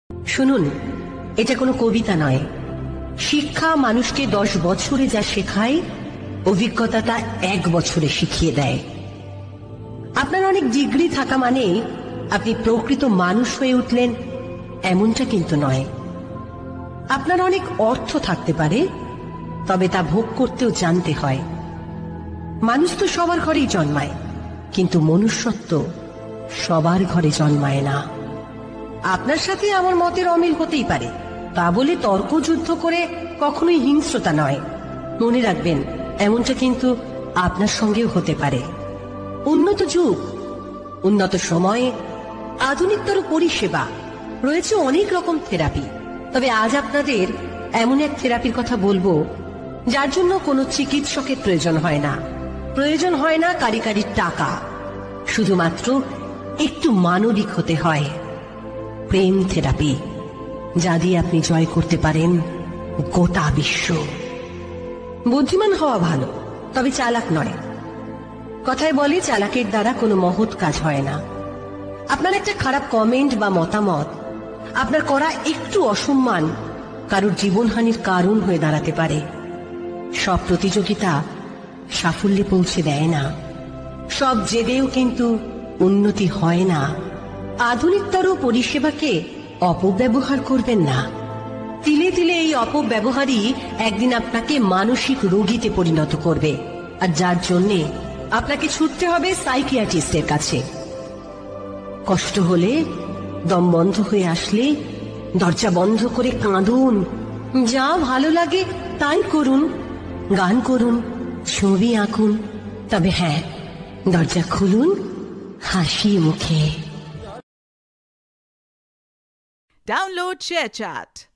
শুনুন, এটা কোনো কবিতা নয়। শিক্ষা মানুষকে 10 বছরে যা শেখায়, অভিজ্ঞতা তা 1 বছরে শিখিয়ে দেয়। আপনার অনেক ডিগ্রি থাকা মানে আপনি প্রকৃত মানুষ হয়ে উঠলেন এমনটা কিন্তু নয়। আপনার অনেক অর্থ থাকতে পারে, তবে তা ভোগ করতেও জানতে হয়। মানুষ তো সবার ঘরেই জন্মায়, কিন্তু মনুষ্যত্ব সবার ঘরে জন্মায় না। আপনার সাথে আমার মতের অমিল হতেই পারে, তা বলে তর্কযুদ্ধ করে কখনোই হিংস্রতা নয়। মনে রাখবেন, এমনটা কিন্তু আপনার সঙ্গেও হতে পারে। উন্নত যুগ, উন্নত সময়ে, আধুনিকতর পরিষেবা, রয়েছে অনেক রকম থেরাপি। তবে আজ আপনাদের এমন এক থেরাপির কথা বলবো যার জন্য কোনো চিকিৎসকের প্রয়োজন হয় না, প্রয়োজন হয় না কারি টাকা, শুধুমাত্র একটু মানবিক হতে হয়। প্রেম থেরাপি, যা দিয়ে আপনি জয় করতে পারেন গোটা বিশ্ব। বুদ্ধিমান হওয়া ভালো, তবে চালাক নয়। কথায় বলে, চালাকের দ্বারা কোনো মহৎ কাজ হয় না। আপনার একটা খারাপ কমেন্ট বা মতামত, আপনার করা একটু অসম্মান কারোর জীবনহানির কারণ হয়ে দাঁড়াতে পারে। সব প্রতিযোগিতা সাফল্যে পৌঁছে দেয় না, সব জেদেও কিন্তু উন্নতি হয় না। আধুনিকতর পরিষেবাকে অপব্যবহার করবেন না। তিলে তিলে এই অপব্যবহারই একদিন আপনাকে মানসিক রোগীতে পরিণত করবে, আর যার জন্যে আপনাকে ছুটতে হবে সাইকিয়াট্রিস্টের কাছে। কষ্ট হলে, দম বন্ধ হয়ে আসলে দরজা বন্ধ করে কাঁদুন। যা ভালো লাগে তাই করুন, গান করুন, ছবি আঁকুন, তবে হ্যাঁ, দরজা খুলুন হাসি মুখে। Download ShareChat.